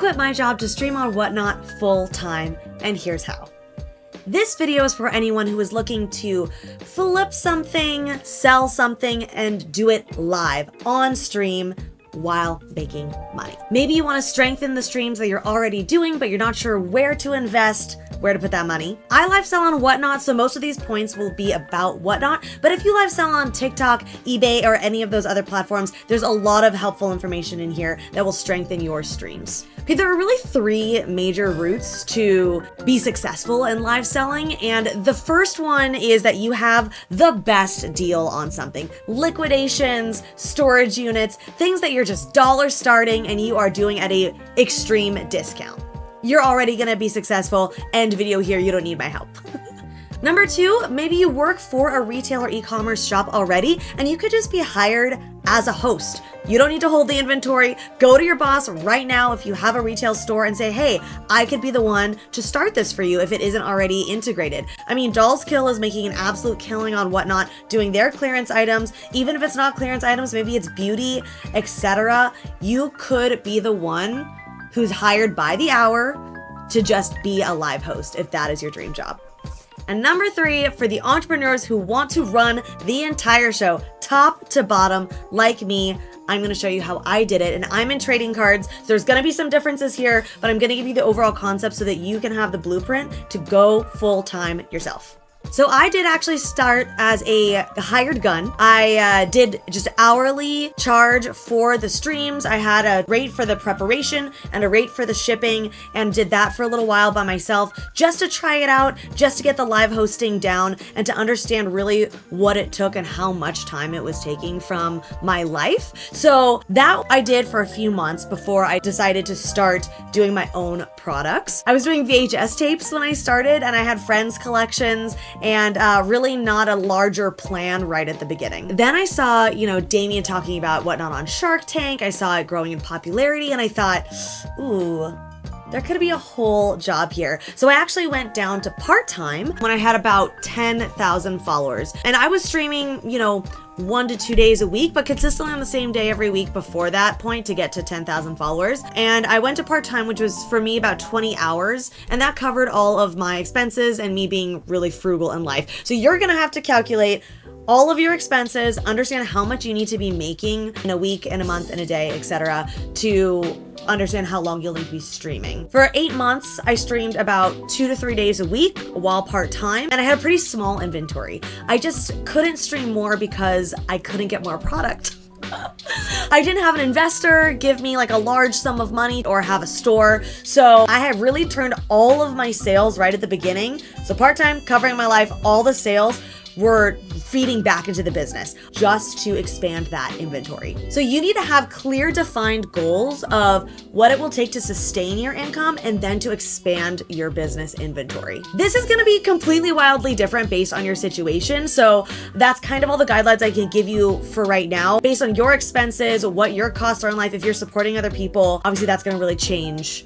quit my job to stream on Whatnot full time, and here's how. This video is for anyone who is looking to flip something, sell something, and do it live on stream while making money. Maybe you want to strengthen the streams that you're already doing, but you're not sure where to invest, where to put that money. I live sell on Whatnot, so most of these points will be about Whatnot, but if you live sell on TikTok, eBay, or any of those other platforms, there's a lot of helpful information in here that will strengthen your streams. Okay, there are really three major routes to be successful in live selling, and the first one is that you have the best deal on something. Liquidations, storage units, things that you're just dollar starting and you are doing at a extreme discount. You're already gonna be successful. End video here, you don't need my help. Number two, maybe you work for a retail or e-commerce shop already and you could just be hired as a host. You don't need to hold the inventory. Go to your boss right now if you have a retail store and say, hey, I could be the one to start this for you if it isn't already integrated. I mean, Doll's Kill is making an absolute killing on Whatnot, doing their clearance items. Even if it's not clearance items, maybe it's beauty, etc. You could be the one who's hired by the hour to just be a live host if that is your dream job. And number three, for the entrepreneurs who want to run the entire show, top to bottom, like me, I'm going to show you how I did it. And I'm in trading cards. So there's going to be some differences here, but I'm going to give you the overall concept so that you can have the blueprint to go full time yourself. So I did actually start as a hired gun. I did just hourly charge for the streams. I had a rate for the preparation and a rate for the shipping and did that for a little while by myself just to try it out, just to get the live hosting down and to understand really what it took and how much time it was taking from my life. So that I did for a few months before I decided to start doing my own products. I was doing VHS tapes when I started and I had friends collections and really not a larger plan right at the beginning. Then I saw, Damien talking about Whatnot on Shark Tank. I saw it growing in popularity and I thought, ooh, there could be a whole job here. So I actually went down to part-time when I had about 10,000 followers. And I was streaming, 1 to 2 days a week, but consistently on the same day every week before that point to get to 10,000 followers. And I went to part-time, which was for me about 20 hours. And that covered all of my expenses and me being really frugal in life. So you're gonna have to calculate all of your expenses, understand how much you need to be making in a week, in a month, in a day, etc., to understand how long you'll need to be streaming. For 8 months, I streamed about 2 to 3 days a week while part-time, and I had a pretty small inventory. I just couldn't stream more because I couldn't get more product. I didn't have an investor give me like a large sum of money or have a store. So I had really turned all of my sales right at the beginning. So part-time, covering my life, all the sales were feeding back into the business just to expand that inventory. So you need to have clear defined goals of what it will take to sustain your income and then to expand your business inventory. This is gonna be completely wildly different based on your situation. So that's kind of all the guidelines I can give you for right now. Based on your expenses, what your costs are in life, if you're supporting other people, obviously that's gonna really change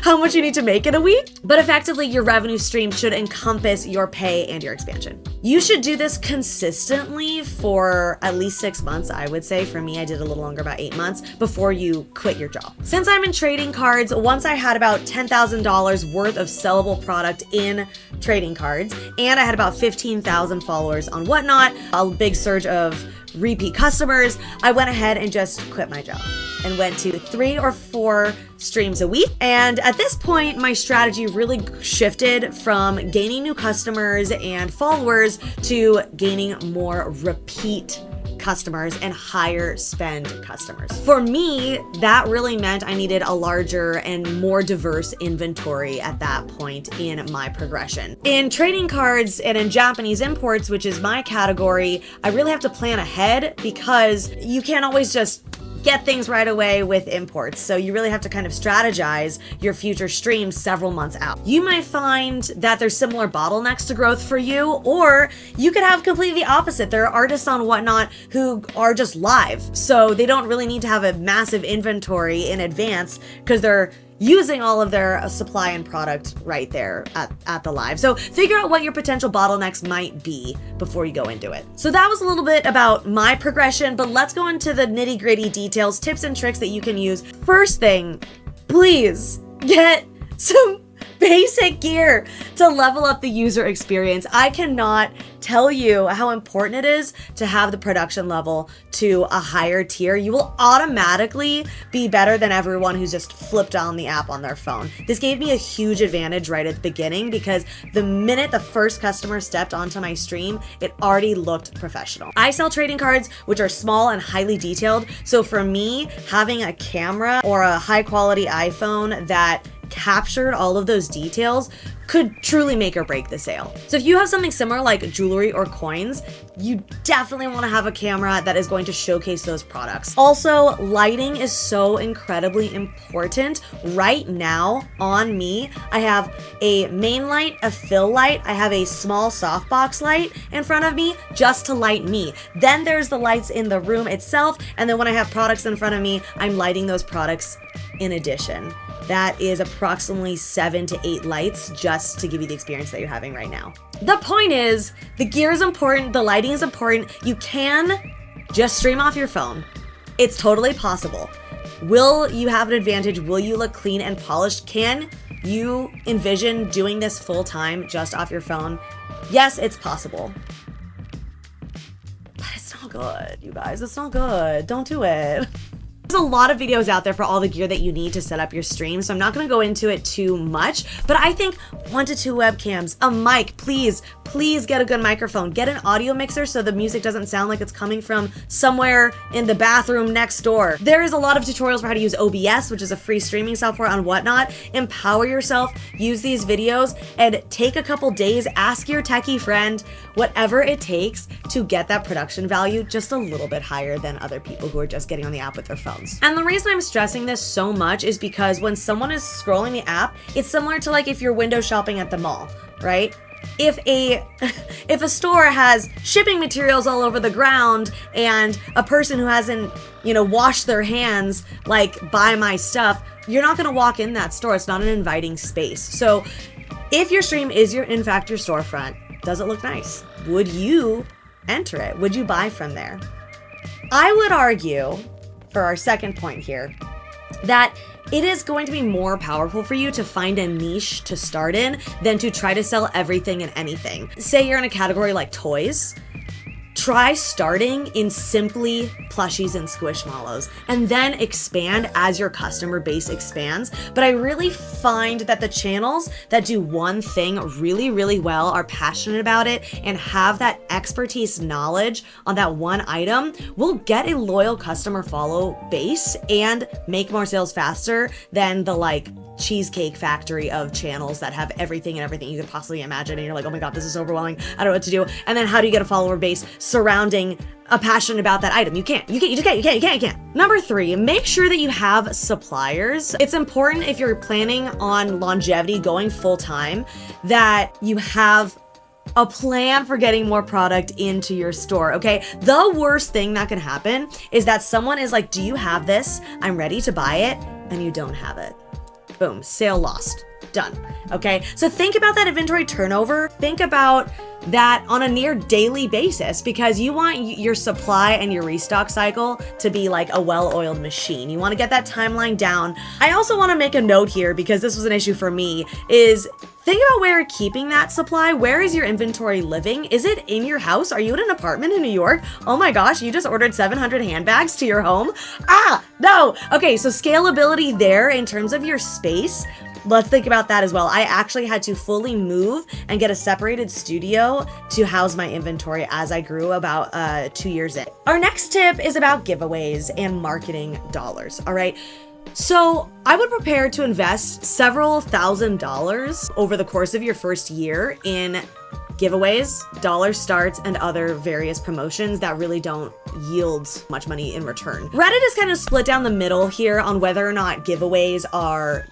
how much you need to make in a week. But effectively, your revenue stream should encompass your pay and your expansion. You should do this consistently for at least 6 months, I would say. For me, I did a little longer, about 8 months, before you quit your job. Since I'm in trading cards, once I had about $10,000 worth of sellable product in trading cards, and I had about 15,000 followers on Whatnot, a big surge of repeat customers, I went ahead and just quit my job and went to 3 or 4 streams a week. And at this point, my strategy really shifted from gaining new customers and followers to gaining more repeat customers and higher spend customers. For me, that really meant I needed a larger and more diverse inventory at that point in my progression. In trading cards and in Japanese imports, which is my category, I really have to plan ahead because you can't always just get things right away with imports. So you really have to kind of strategize your future streams several months out. You might find that there's similar bottlenecks to growth for you, or you could have completely the opposite. There are artists on Whatnot who are just live. So they don't really need to have a massive inventory in advance because they're using all of their supply and product right there at the live. So figure out what your potential bottlenecks might be before you go into it. So that was a little bit about my progression, but let's go into the nitty-gritty details, tips and tricks that you can use. First thing, please get some basic gear to level up the user experience. I cannot tell you how important it is to have the production level to a higher tier. You will automatically be better than everyone who's just flipped on the app on their phone. This gave me a huge advantage right at the beginning because the minute the first customer stepped onto my stream, it already looked professional. I sell trading cards, which are small and highly detailed. So for me, having a camera or a high quality iPhone that captured all of those details could truly make or break the sale. So if you have something similar like jewelry or coins, you definitely want to have a camera that is going to showcase those products. Also, lighting is so incredibly important. Right now on me, I have a main light, a fill light, I have a small softbox light in front of me just to light me. Then there's the lights in the room itself, and then when I have products in front of me, I'm lighting those products in addition. That is approximately 7 to 8 lights just to give you the experience that you're having right now. The point is, the gear is important, the lighting is important. You can just stream off your phone. It's totally possible. Will you have an advantage? Will you look clean and polished? Can you envision doing this full time just off your phone? Yes, it's possible. But it's not good, you guys. It's not good. Don't do it. There's a lot of videos out there for all the gear that you need to set up your stream, so I'm not going to go into it too much, but I think 1 to 2 webcams, a mic, please get a good microphone, get an audio mixer so the music doesn't sound like it's coming from somewhere in the bathroom next door. There is a lot of tutorials for how to use OBS, which is a free streaming software on Whatnot. Empower yourself, use these videos, and take a couple days, ask your techie friend, whatever it takes to get that production value just a little bit higher than other people who are just getting on the app with their phones. And the reason I'm stressing this so much is because when someone is scrolling the app, it's similar to like if you're window shopping at the mall, right? If a store has shipping materials all over the ground and a person who hasn't, washed their hands, like, buy my stuff, you're not gonna walk in that store. It's not an inviting space. So if your stream is in fact your storefront, does it look nice? Would you enter it? Would you buy from there? I would argue, for our second point here, that it is going to be more powerful for you to find a niche to start in than to try to sell everything and anything. Say you're in a category like toys. Try starting in simply plushies and squishmallows and then expand as your customer base expands. But I really find that the channels that do one thing really, really well, are passionate about it, and have that expertise knowledge on that one item will get a loyal customer follow base and make more sales faster than the Cheesecake Factory of channels that have everything and everything you could possibly imagine, and you're like, oh my god, this is overwhelming, I don't know what to do. And then how do you get a follower base surrounding a passion about that item? You can't. Number 3, make sure that you have suppliers. It's important, if you're planning on longevity, going full time, that you have a plan for getting more product into your store, okay? The worst thing that can happen is that someone is like, do you have this? I'm ready to buy it, and you don't have it. Boom, sale lost, done, okay? So think about that inventory turnover. Think about that on a near daily basis, because you want your supply and your restock cycle to be like a well-oiled machine. You want to get that timeline down. I also want to make a note here, because this was an issue for me, is think about where you're keeping that supply. Where is your inventory living? Is it in your house? Are you in an apartment in New York? Oh my gosh, you just ordered 700 handbags to your home? No. Okay, so scalability there in terms of your space. Let's think about that as well. I actually had to fully move and get a separated studio to house my inventory as I grew about 2 years in. Our next tip is about giveaways and marketing dollars, all right? So I would prepare to invest several $1,000s over the course of your first year in giveaways, dollar starts, and other various promotions that really don't yield much money in return. Reddit is kind of split down the middle here on whether or not giveaways are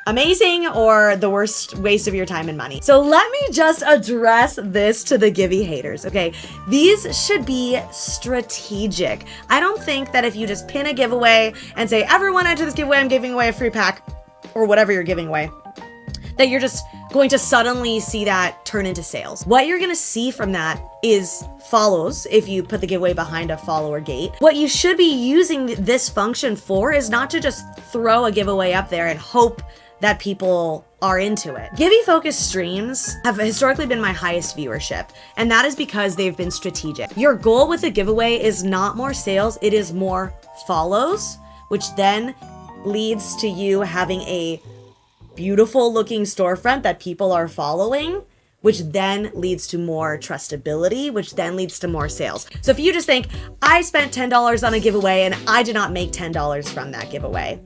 amazing or the worst waste of your time and money. So let me just address this to the givey haters, okay? These should be strategic. I don't think that if you just pin a giveaway and say, everyone enter this giveaway, I'm giving away a free pack, or whatever you're giving away, that you're just going to suddenly see that turn into sales. What you're gonna see from that is follows if you put the giveaway behind a follower gate. What you should be using this function for is not to just throw a giveaway up there and hope that people are into it. Givey focused streams have historically been my highest viewership, and that is because they've been strategic. Your goal with a giveaway is not more sales, it is more follows, which then leads to you having a beautiful looking storefront that people are following, which then leads to more trustability, which then leads to more sales. So if you just think, I spent $10 on a giveaway and I did not make $10 from that giveaway,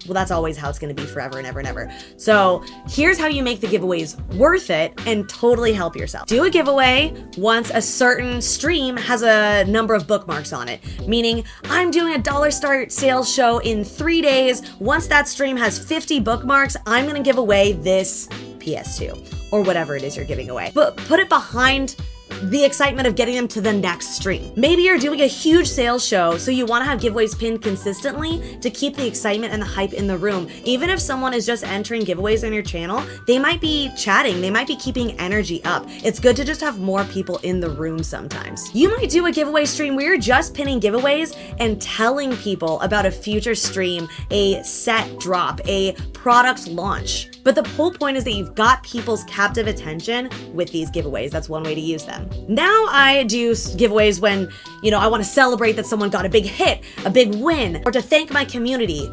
well, that's always how it's gonna be forever and ever and ever. So here's how you make the giveaways worth it and totally help yourself. Do a giveaway once a certain stream has a number of bookmarks on it, meaning I'm doing a dollar start sales show in 3 days. Once that stream has 50 bookmarks, I'm gonna give away this PS2 or whatever it is you're giving away. But put it behind the excitement of getting them to the next stream. Maybe you're doing a huge sales show, so you want to have giveaways pinned consistently to keep the excitement and the hype in the room. Even if someone is just entering giveaways on your channel, they might be chatting, they might be keeping energy up. It's good to just have more people in the room sometimes. You might do a giveaway stream where you're just pinning giveaways and telling people about a future stream, a set drop, a product launch. But the whole point is that you've got people's captive attention with these giveaways. That's one way to use them. Now I do giveaways when, I want to celebrate that someone got a big hit, a big win, or to thank my community.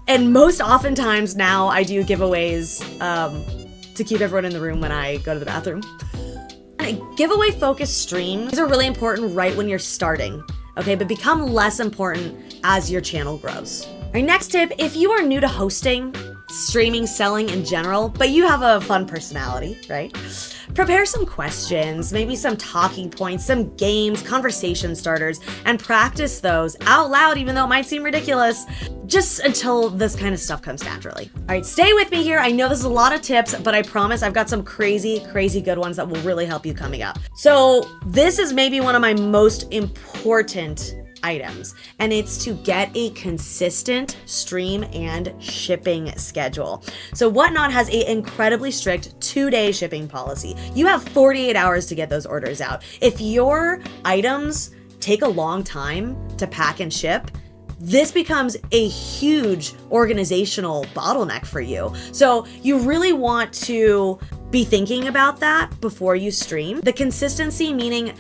And most oftentimes now I do giveaways to keep everyone in the room when I go to the bathroom. Giveaway focused streams are really important right when you're starting, okay? But become less important as your channel grows. All right, next tip, if you are new to hosting, streaming, selling in general, but you have a fun personality, right? Prepare some questions, maybe some talking points, some games, conversation starters, and practice those out loud, even though it might seem ridiculous, just until this kind of stuff comes naturally. All right, stay with me here. I know this is a lot of tips, but I promise I've got some crazy, crazy good ones that will really help you coming up. So this is maybe one of my most important items, and it's to get a consistent stream and shipping schedule. So Whatnot has an incredibly strict 2-day shipping policy. You have 48 hours to get those orders out. If your items take a long time to pack and ship, this becomes a huge organizational bottleneck for you. So you really want to be thinking about that before you stream. The consistency meaning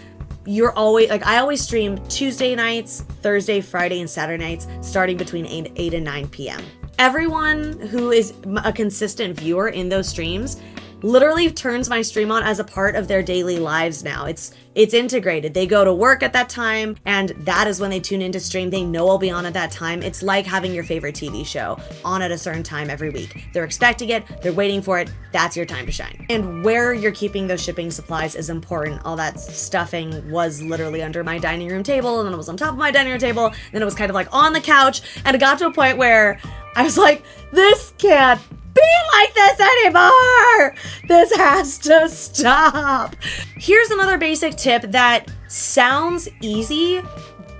you're always, I always stream Tuesday nights, Thursday, Friday, and Saturday nights, starting between 8 and 9 p.m. Everyone who is a consistent viewer in those streams literally turns my stream on as a part of their daily lives now. It's integrated. They go to work at that time, and that is when they tune into stream. They know I'll be on at that time. It's like having your favorite TV show on at a certain time every week. They're expecting it, they're waiting for it, that's your time to shine. And where you're keeping those shipping supplies is important. All that stuffing was literally under my dining room table, and then it was on top of my dining room table, and then it was kind of like on the couch, and it got to a point where I was like, this can't be like this anymore. This has to stop. Here's another basic tip that sounds easy,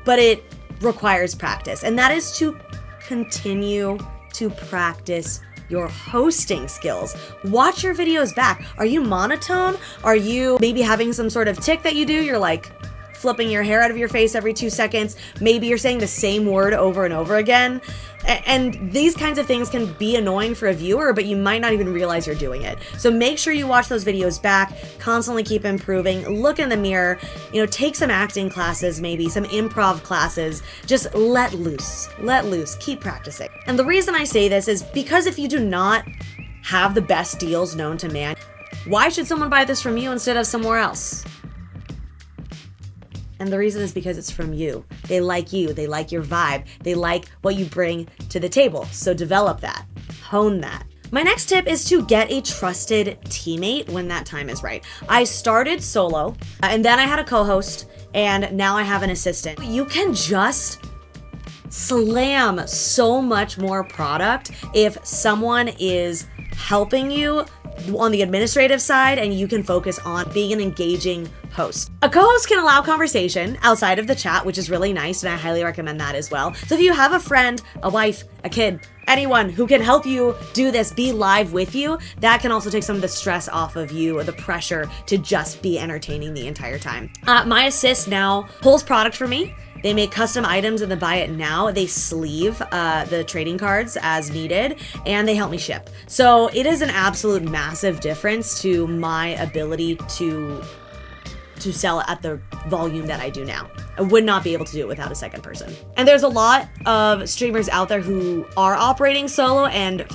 but it requires practice, and that is to continue to practice your hosting skills. Watch your videos back. Are you monotone? Are you maybe having some sort of tick that you do? You're like flipping your hair out of your face every 2 seconds. Maybe you're saying the same word over and over again. And these kinds of things can be annoying for a viewer, but you might not even realize you're doing it. So make sure you watch those videos back, constantly keep improving, look in the mirror, take some acting classes, maybe some improv classes, just let loose, keep practicing. And the reason I say this is because if you do not have the best deals known to man, why should someone buy this from you instead of somewhere else? And the reason is because it's from you. They like you, they like your vibe, they like what you bring to the table. So develop that, hone that. My next tip is to get a trusted teammate when that time is right. I started solo, and then I had a co-host, and now I have an assistant. You can just slam so much more product if someone is helping you on the administrative side, and you can focus on being an engaging host. A co-host can allow conversation outside of the chat, which is really nice, and I highly recommend that as well. So if you have a friend, a wife, a kid, anyone who can help you do this, be live with you, that can also take some of the stress off of you or the pressure to just be entertaining the entire time. My assist now pulls product for me. They make custom items in the buy it now. They sleeve the trading cards as needed, and they help me ship. So it is an absolute massive difference to my ability to sell at the volume that I do now. I would not be able to do it without a second person. And there's a lot of streamers out there who are operating solo, and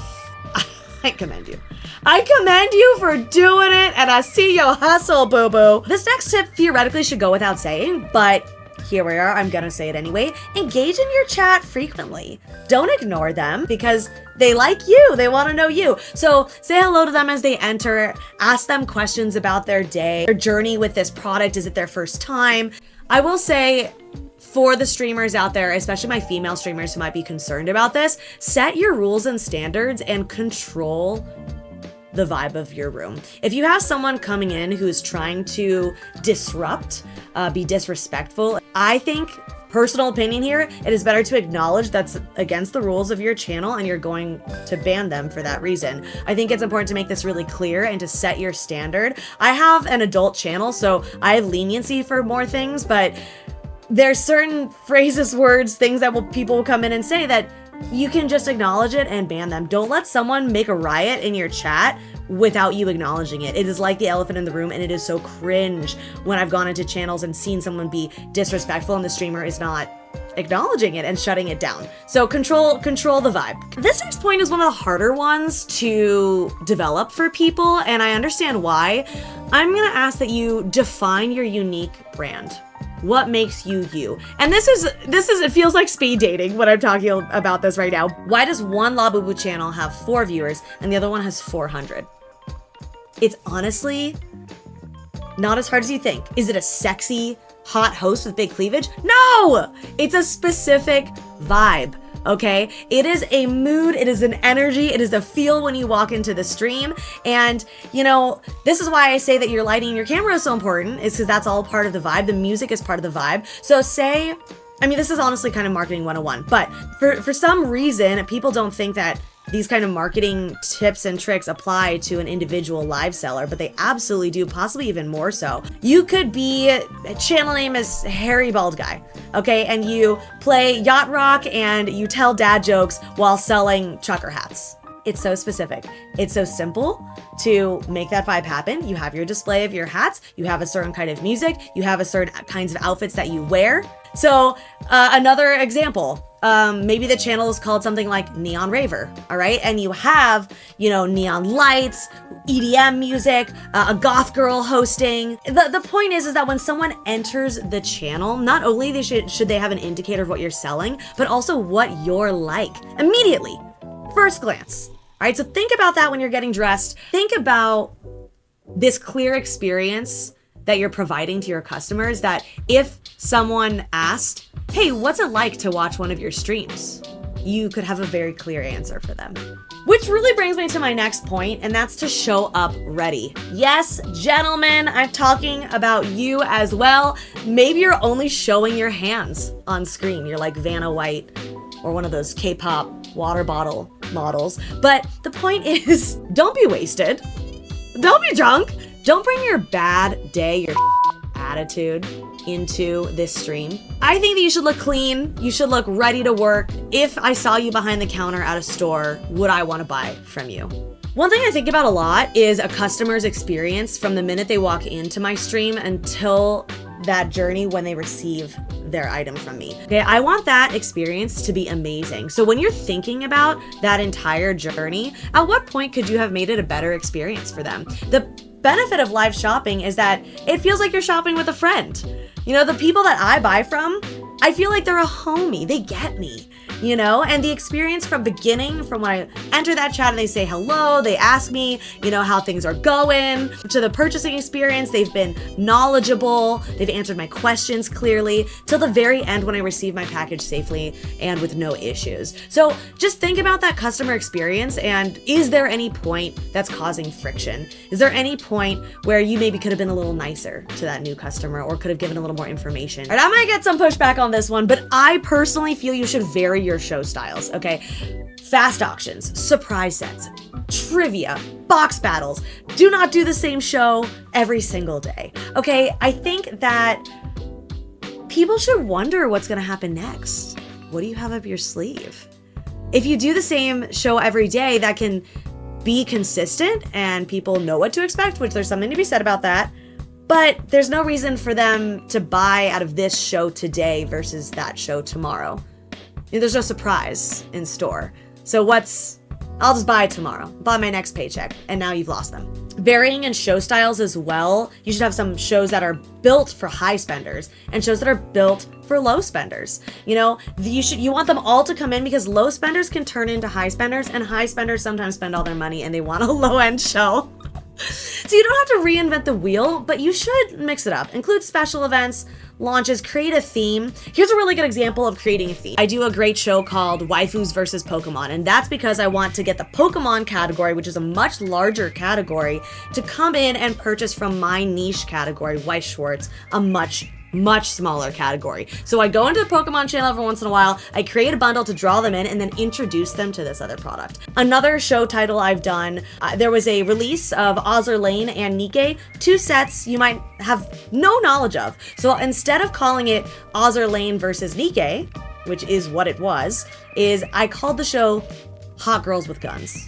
I commend you. I commend you for doing it, and I see your hustle, boo-boo. This next tip theoretically should go without saying, but here we are, I'm gonna say it anyway. Engage in your chat frequently. Don't ignore them because they like you, they wanna know you. So say hello to them as they enter, ask them questions about their day, their journey with this product, is it their first time? I will say, for the streamers out there, especially my female streamers who might be concerned about this, set your rules and standards and control the vibe of your room. If you have someone coming in who's trying to disrupt, be disrespectful, I think, personal opinion here, it is better to acknowledge that's against the rules of your channel and you're going to ban them for that reason. I think it's important to make this really clear and to set your standard. I have an adult channel, so I have leniency for more things, but there's certain phrases, words, things that people will come in and say that you can just acknowledge it and ban them. Don't let someone make a riot in your chat without you acknowledging it. It is like the elephant in the room, and it is so cringe when I've gone into channels and seen someone be disrespectful and the streamer is not acknowledging it and shutting it down. So control the vibe. This next point is one of the harder ones to develop for people, and I understand why. I'm gonna ask that you define your unique brand. What makes you you? And this is, it feels like speed dating when I'm talking about this right now. Why does one Labubu channel have 4 viewers and the other one has 400? It's honestly not as hard as you think. Is it a sexy, hot host with big cleavage? No! It's a specific vibe. Okay, it is a mood, it is an energy, it is a feel when you walk into the stream. And you know, this is why I say that your lighting and your camera is so important, is because that's all part of the vibe. The music is part of the vibe. So say, I mean, this is honestly kind of marketing 101, but for some reason, people don't think that these kind of marketing tips and tricks apply to an individual live seller, but they absolutely do, possibly even more so. You could be, a channel name is Harry Bald Guy, okay? And you play yacht rock and you tell dad jokes while selling trucker hats. It's so specific. It's so simple to make that vibe happen. You have your display of your hats, you have a certain kind of music, you have a certain kinds of outfits that you wear. So another example, maybe the channel is called something like Neon Raver, all right? And you have, you know, neon lights, EDM music, a goth girl hosting. The point is that when someone enters the channel, not only should they have an indicator of what you're selling, but also what you're like immediately, first glance. All right, so think about that when you're getting dressed. Think about this clear experience that you're providing to your customers, that if someone asked, hey, what's it like to watch one of your streams? You could have a very clear answer for them. Which really brings me to my next point, and that's to show up ready. Yes, gentlemen, I'm talking about you as well. Maybe you're only showing your hands on screen. You're like Vanna White or one of those K-pop water bottle models. But the point is, don't be wasted. Don't be drunk. Don't bring your bad day, your attitude into this stream. I think that you should look clean. You should look ready to work. If I saw you behind the counter at a store, would I want to buy from you? One thing I think about a lot is a customer's experience from the minute they walk into my stream until that journey when they receive their item from me. Okay, I want that experience to be amazing. So when you're thinking about that entire journey, at what point could you have made it a better experience for them? The benefit of live shopping is that it feels like you're shopping with a friend. You know, the people that I buy from, I feel like they're a homie. They get me, you know? And the experience from beginning, from when I enter that chat and they say hello, they ask me, you know, how things are going, to the purchasing experience, they've been knowledgeable, they've answered my questions clearly, till the very end when I receive my package safely and with no issues. So just think about that customer experience, and is there any point that's causing friction? Is there any point where you maybe could have been a little nicer to that new customer or could have given a little more information? All right, I might get some pushback on this one, but I personally feel you should vary your show styles, okay? Fast auctions, surprise sets, trivia, box battles. Do not do the same show every single day, okay? I think that people should wonder what's gonna happen next. What do you have up your sleeve? If you do the same show every day, that can be consistent and people know what to expect, which there's something to be said about that. But there's no reason for them to buy out of this show today versus that show tomorrow. There's no surprise in store. So I'll just buy it tomorrow, buy my next paycheck, and now you've lost them. Varying in show styles as well. You should have some shows that are built for high spenders and shows that are built for low spenders. You know, you want them all to come in, because low spenders can turn into high spenders, and high spenders sometimes spend all their money and they want a low-end show. So you don't have to reinvent the wheel, but you should mix it up. Include special events, launches, create a theme. Here's a really good example of creating a theme. I do a great show called Waifus versus Pokemon, and that's because I want to get the Pokemon category, which is a much larger category, to come in and purchase from my niche category, Weiss Schwarz, a much smaller category. So I go into the Pokemon channel every once in a while, I create a bundle to draw them in, and then introduce them to this other product. Another show title I've done, there was a release of Azur Lane and Nikke, two sets you might have no knowledge of. So instead of calling it Azur Lane versus Nikke, which is what it was, I called the show Hot Girls with Guns.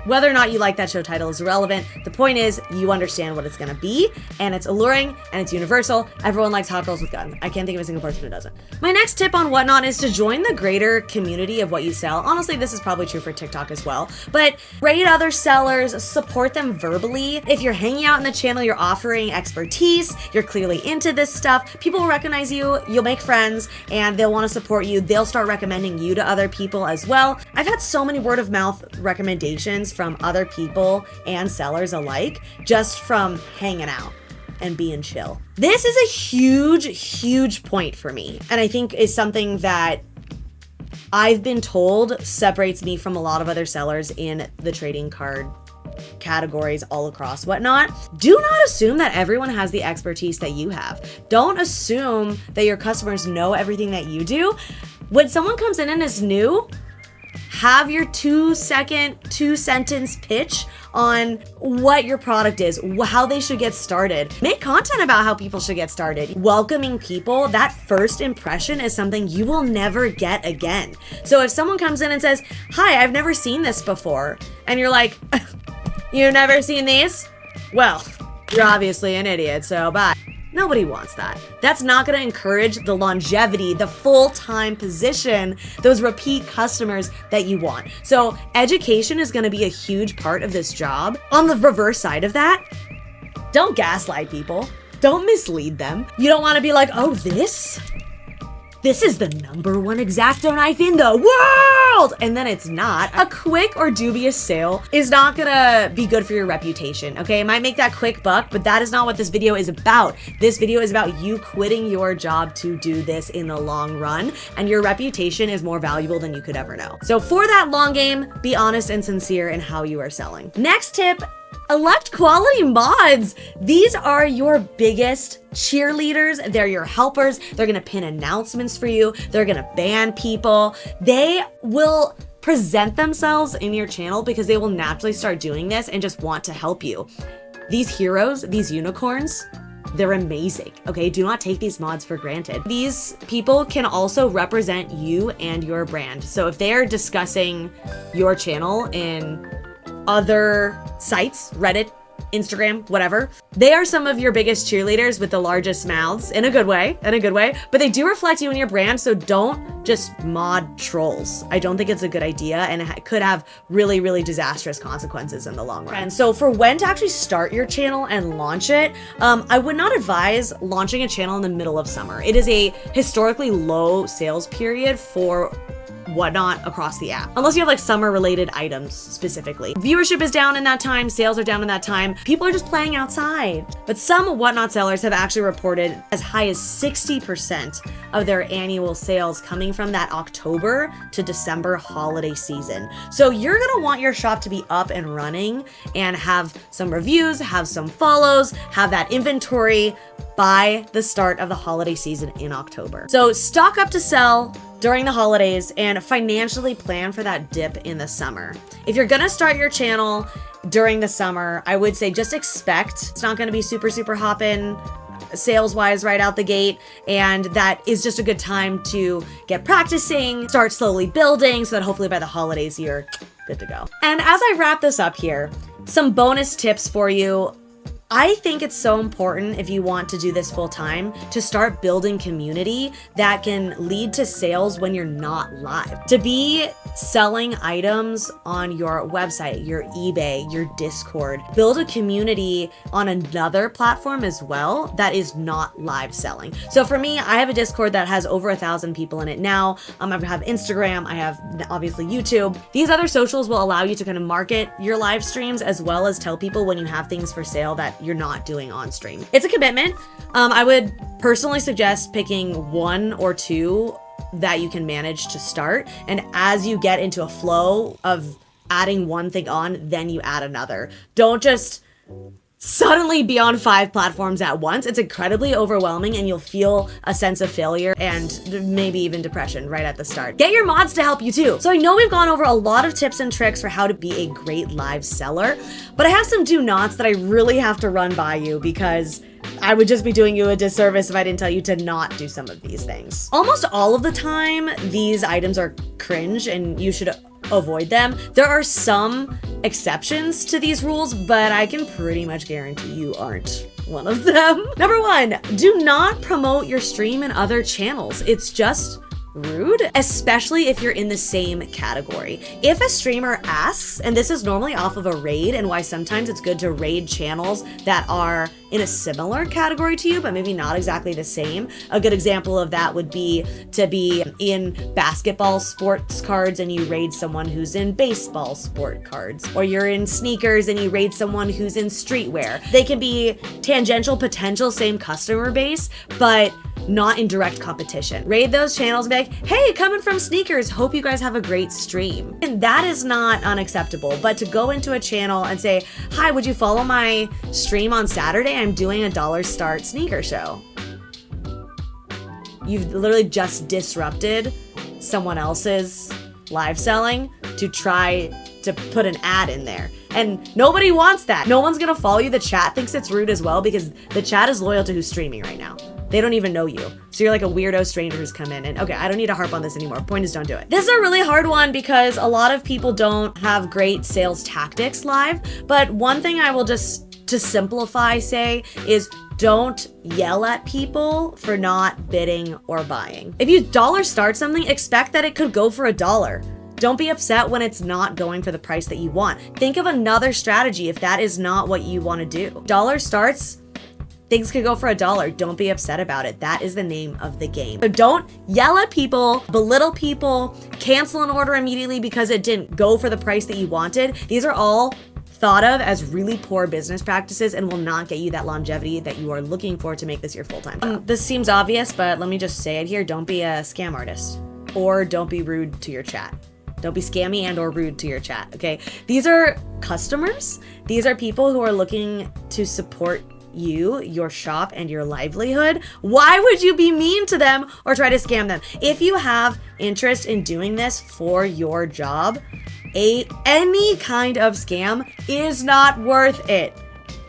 Whether or not you like that show title is irrelevant. The point is, you understand what it's gonna be, and it's alluring, and it's universal. Everyone likes hot girls with guns. I can't think of a single person who doesn't. My next tip on Whatnot is to join the greater community of what you sell. Honestly, this is probably true for TikTok as well, but rate other sellers, support them verbally. If you're hanging out in the channel, you're offering expertise, you're clearly into this stuff, people will recognize you, you'll make friends, and they'll wanna support you. They'll start recommending you to other people as well. I've had so many word of mouth recommendations from other people and sellers alike, just from hanging out and being chill. This is a huge point for me, and I think is something that I've been told separates me from a lot of other sellers in the trading card categories all across Whatnot. Do not assume that everyone has the expertise that you have. Don't assume that your customers know everything that you do. When someone comes in and is new, have your 2-second, 2-sentence pitch on what your product is, how they should get started. Make content about how people should get started. Welcoming people, that first impression is something you will never get again. So if someone comes in and says, "Hi, I've never seen this before," and you're like, "You've never seen these? Well, you're obviously an idiot, so bye." Nobody wants that. That's not gonna encourage the longevity, the full-time position, those repeat customers that you want. So education is gonna be a huge part of this job. On the reverse side of that, don't gaslight people. Don't mislead them. You don't wanna be like, "Oh, this is the #1 X-Acto knife in the world!" And then it's not. A quick or dubious sale is not gonna be good for your reputation, okay? It might make that quick buck, but that is not what this video is about. This video is about you quitting your job to do this in the long run, and your reputation is more valuable than you could ever know. So for that long game, be honest and sincere in how you are selling. Next tip, elect quality mods. These are your biggest cheerleaders. They're your helpers. They're gonna pin announcements for you. They're gonna ban people. They will present themselves in your channel because they will naturally start doing this and just want to help you. These heroes, these unicorns, they're amazing, okay? Do not take these mods for granted. These people can also represent you and your brand. So if they're discussing your channel in other sites, Reddit, Instagram, whatever. They are some of your biggest cheerleaders with the largest mouths in a good way, but they do reflect you and your brand. So don't just mod trolls. I don't think it's a good idea, and it could have really, really disastrous consequences in the long run. And so for when to actually start your channel and launch it, I would not advise launching a channel in the middle of summer. It is a historically low sales period for Whatnot across the app, unless you have like summer related items specifically. Viewership is down in that time, sales are down in that time, people are just playing outside. But some Whatnot sellers have actually reported as high as 60% of their annual sales coming from that October to December holiday season. So you're gonna want your shop to be up and running and have some reviews, have some follows, have that inventory by the start of the holiday season in October. So stock up to sell during the holidays and financially plan for that dip in the summer. If you're gonna start your channel during the summer, I would say just expect it's not gonna be super hopping sales wise right out the gate, and that is just a good time to get practicing, start slowly building so that hopefully by the holidays you're good to go. And as I wrap this up here, some bonus tips for you. I think it's so important, if you want to do this full time, to start building community that can lead to sales when you're not live. To be selling items on your website, your eBay, your Discord, build a community on another platform as well that is not live selling. So for me, I have a Discord that has over 1,000 people in it now. I have Instagram, I have obviously YouTube. These other socials will allow you to kind of market your live streams as well as tell people when you have things for sale that you're not doing on stream. It's a commitment. I would personally suggest picking 1 or 2 that you can manage to start. And as you get into a flow of adding one thing on, then you add another. Don't just suddenly be on 5 platforms at once. It's incredibly overwhelming and you'll feel a sense of failure and maybe even depression right at the start. Get your mods to help you too. So I know we've gone over a lot of tips and tricks for how to be a great live seller, but I have some do nots that I really have to run by you because I would just be doing you a disservice if I didn't tell you to not do some of these things. Almost all of the time, these items are cringe and you should avoid them. There are some exceptions to these rules, but I can pretty much guarantee you aren't one of them. Number 1, do not promote your stream in other channels. It's just rude, especially if you're in the same category. If a streamer asks, and this is normally off of a raid, and why sometimes it's good to raid channels that are in a similar category to you, but maybe not exactly the same. A good example of that would be to be in basketball sports cards and you raid someone who's in baseball sport cards, or you're in sneakers and you raid someone who's in streetwear. They can be tangential, potential same customer base, but not in direct competition. Raid those channels and be like, hey, coming from sneakers, hope you guys have a great stream. And that is not unacceptable, but to go into a channel and say, hi, would you follow my stream on Saturday? I'm doing a $1 start sneaker show. You've literally just disrupted someone else's live selling to try to put an ad in there. And nobody wants that. No one's gonna follow you. The chat thinks it's rude as well because the chat is loyal to who's streaming right now. They don't even know you. So you're like a weirdo stranger who's come in and okay, I don't need to harp on this anymore. Point is, don't do it. This is a really hard one because a lot of people don't have great sales tactics live. But one thing I will just, to simplify, say is don't yell at people for not bidding or buying. If you $1 start something, expect that it could go for $1. Don't be upset when it's not going for the price that you want. Think of another strategy if that is not what you want to do. $1 starts, things could go for $1. Don't be upset about it. That is the name of the game. So don't yell at people, belittle people, cancel an order immediately because it didn't go for the price that you wanted. These are all thought of as really poor business practices and will not get you that longevity that you are looking for to make this your full-time job. This seems obvious, but let me just say it here. Don't be a scam artist, or don't be rude to your chat. Don't be scammy and or rude to your chat, okay? These are customers. These are people who are looking to support you, your shop, and your livelihood. Why would you be mean to them or try to scam them? If you have interest in doing this for your job, any kind of scam is not worth it.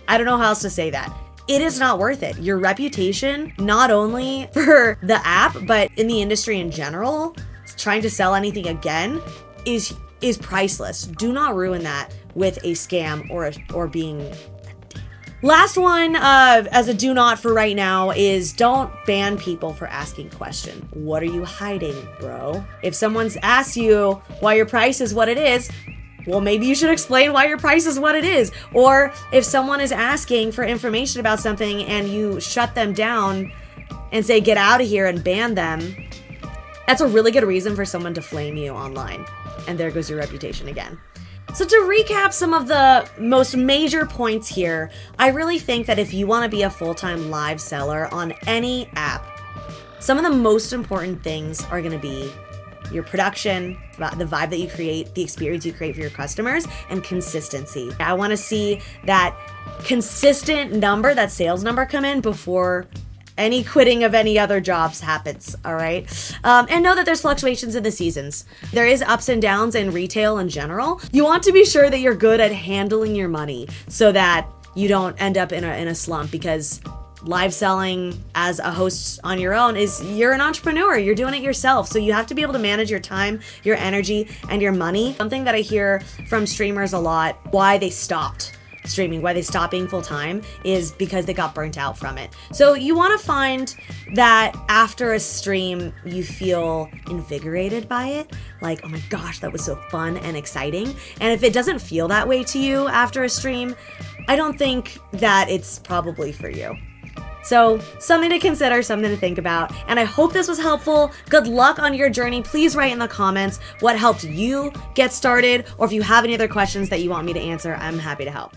I don't know how else to say that. It is not worth it. Your reputation, not only for the app, but in the industry in general, trying to sell anything again is priceless. Do not ruin that with a scam or being a Last one, as a do not for right now, is don't ban people for asking questions. What are you hiding, bro? If someone's asked you why your price is what it is, well, maybe you should explain why your price is what it is. Or if someone is asking for information about something and you shut them down and say, get out of here, and ban them, that's a really good reason for someone to flame you online. And there goes your reputation again. So to recap some of the most major points here, I really think that if you want to be a full-time live seller on any app, some of the most important things are going to be your production, the vibe that you create, the experience you create for your customers, and consistency. I want to see that consistent number, that sales number, come in before any quitting of any other jobs happens, all right? And know that there's fluctuations in the seasons. There is ups and downs in retail in general. You want to be sure that you're good at handling your money so that you don't end up in a slump, because live selling as a host on your own you're an entrepreneur, you're doing it yourself. So you have to be able to manage your time, your energy, and your money. Something that I hear from streamers a lot, why they stopped streaming, why they stopped being full-time, is because they got burnt out from it. So you want to find that after a stream, you feel invigorated by it. Like, oh my gosh, that was so fun and exciting. And if it doesn't feel that way to you after a stream, I don't think that it's probably for you. So something to consider, something to think about. And I hope this was helpful. Good luck on your journey. Please write in the comments what helped you get started, or if you have any other questions that you want me to answer, I'm happy to help.